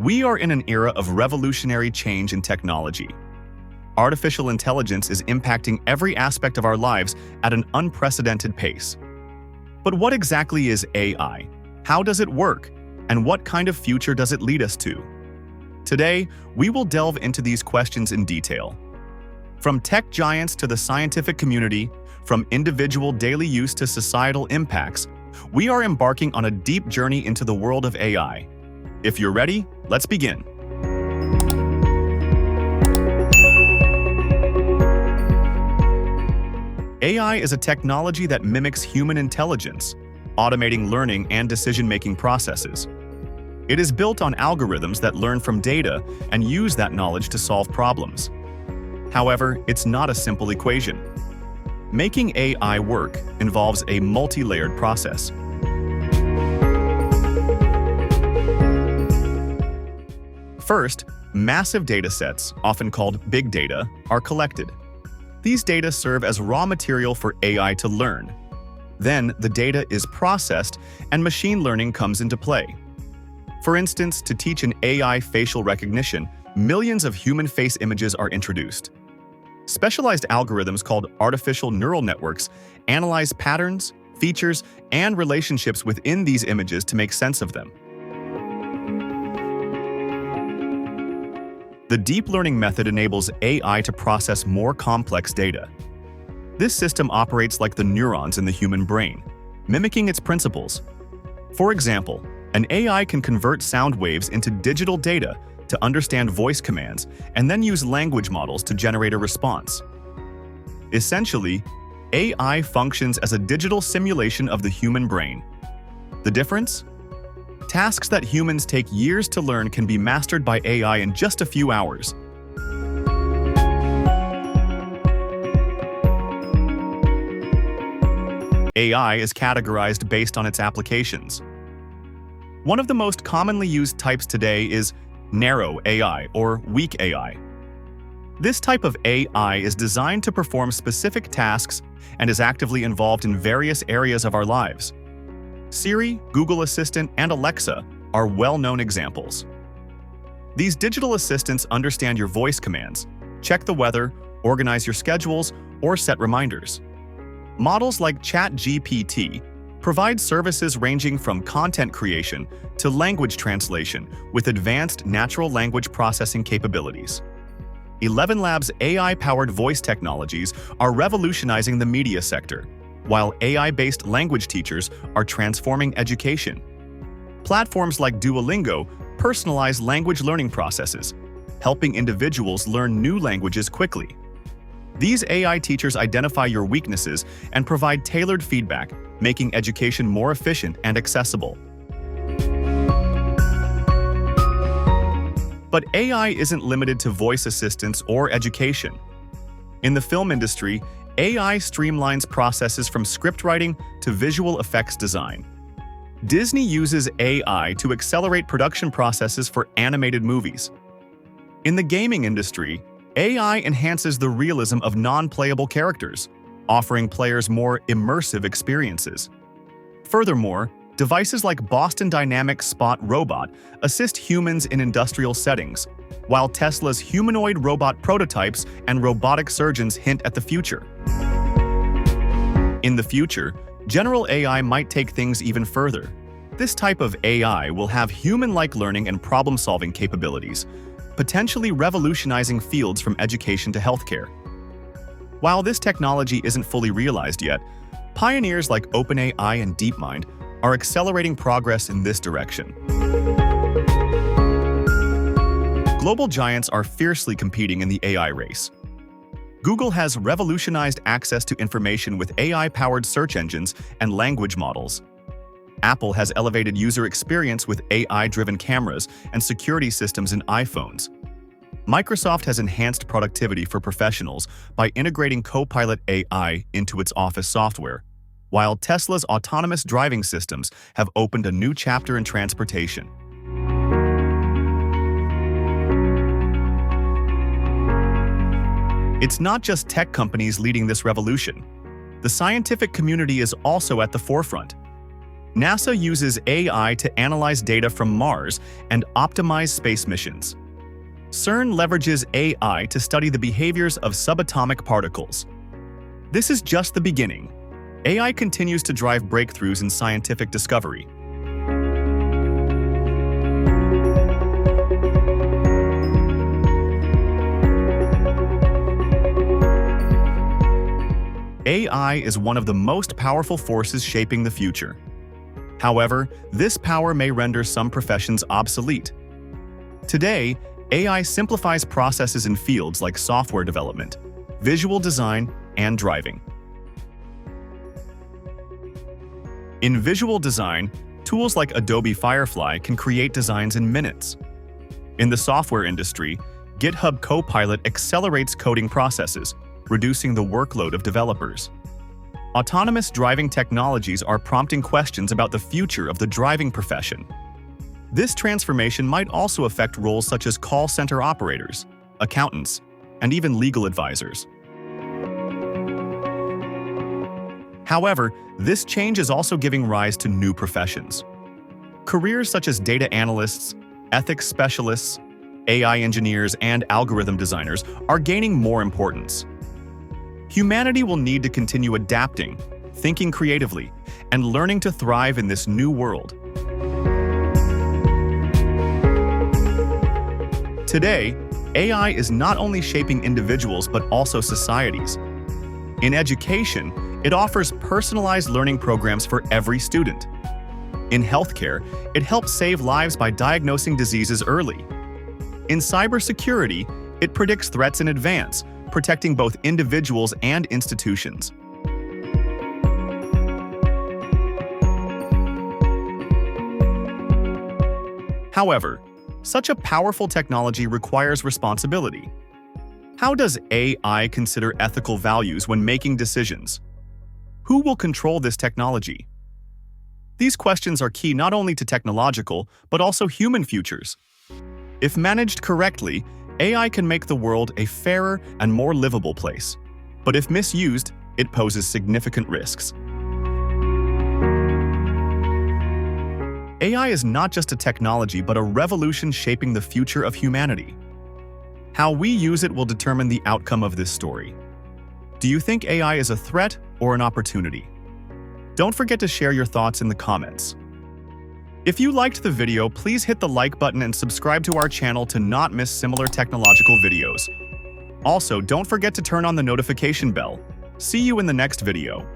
We are in an era of revolutionary change in technology. Artificial intelligence is impacting every aspect of our lives at an unprecedented pace. But what exactly is AI? How does it work? And what kind of future does it lead us to? Today, we will delve into these questions in detail. From tech giants to the scientific community, from individual daily use to societal impacts, we are embarking on a deep journey into the world of AI. If you're ready, let's begin. AI is a technology that mimics human intelligence, automating learning and decision-making processes. It is built on algorithms that learn from data and use that knowledge to solve problems. However, it's not a simple equation. Making AI work involves a multi-layered process. First, massive datasets, often called big data, are collected. These data serve as raw material for AI to learn. Then, the data is processed and machine learning comes into play. For instance, to teach an AI facial recognition, millions of human face images are introduced. Specialized algorithms called artificial neural networks analyze patterns, features, and relationships within these images to make sense of them. The deep learning method enables AI to process more complex data. This system operates like the neurons in the human brain, mimicking its principles. For example, an AI can convert sound waves into digital data to understand voice commands and then use language models to generate a response. Essentially, AI functions as a digital simulation of the human brain. The difference? Tasks that humans take years to learn can be mastered by AI in just a few hours. AI is categorized based on its applications. One of the most commonly used types today is narrow AI or weak AI. This type of AI is designed to perform specific tasks and is actively involved in various areas of our lives. Siri, Google Assistant, and Alexa are well-known examples. These digital assistants understand your voice commands, check the weather, organize your schedules, or set reminders. Models like ChatGPT provide services ranging from content creation to language translation with advanced natural language processing capabilities. 11 Labs' AI-powered voice technologies are revolutionizing the media sector, while AI-based language teachers are transforming education. Platforms like Duolingo personalize language learning processes, helping individuals learn new languages quickly. These AI teachers identify your weaknesses and provide tailored feedback, making education more efficient and accessible. But AI isn't limited to voice assistants or education. In the film industry, AI streamlines processes from script writing to visual effects design. Disney uses AI to accelerate production processes for animated movies. In the gaming industry, AI enhances the realism of non-playable characters, offering players more immersive experiences. Furthermore, devices like Boston Dynamics Spot Robot assist humans in industrial settings, while Tesla's humanoid robot prototypes and robotic surgeons hint at the future. In the future, general AI might take things even further. This type of AI will have human-like learning and problem-solving capabilities, potentially revolutionizing fields from education to healthcare. While this technology isn't fully realized yet, pioneers like OpenAI and DeepMind are accelerating progress in this direction. Global giants are fiercely competing in the AI race. Google has revolutionized access to information with AI-powered search engines and language models. Apple has elevated user experience with AI-driven cameras and security systems in iPhones. Microsoft has enhanced productivity for professionals by integrating Copilot AI into its Office software, while Tesla's autonomous driving systems have opened a new chapter in transportation. It's not just tech companies leading this revolution. The scientific community is also at the forefront. NASA uses AI to analyze data from Mars and optimize space missions. CERN leverages AI to study the behaviors of subatomic particles. This is just the beginning. AI continues to drive breakthroughs in scientific discovery. AI is one of the most powerful forces shaping the future. However, this power may render some professions obsolete. Today, AI simplifies processes in fields like software development, visual design, and driving. In visual design, tools like Adobe Firefly can create designs in minutes. In the software industry, GitHub Copilot accelerates coding processes, reducing the workload of developers. Autonomous driving technologies are prompting questions about the future of the driving profession. This transformation might also affect roles such as call center operators, accountants, and even legal advisors. However, this change is also giving rise to new professions. Careers such as data analysts, ethics specialists, AI engineers, and algorithm designers are gaining more importance. Humanity will need to continue adapting, thinking creatively, and learning to thrive in this new world. Today, AI is not only shaping individuals but also societies. In education, it offers personalized learning programs for every student. In healthcare, it helps save lives by diagnosing diseases early. In cybersecurity, it predicts threats in advance, protecting both individuals and institutions. However, such a powerful technology requires responsibility. How does AI consider ethical values when making decisions? Who will control this technology? These questions are key not only to technological, but also human futures. If managed correctly, AI can make the world a fairer and more livable place. But if misused, it poses significant risks. AI is not just a technology, but a revolution shaping the future of humanity. How we use it will determine the outcome of this story. Do you think AI is a threat or an opportunity? Don't forget to share your thoughts in the comments. If you liked the video, please hit the like button and subscribe to our channel to not miss similar technological videos. Also, don't forget to turn on the notification bell. See you in the next video.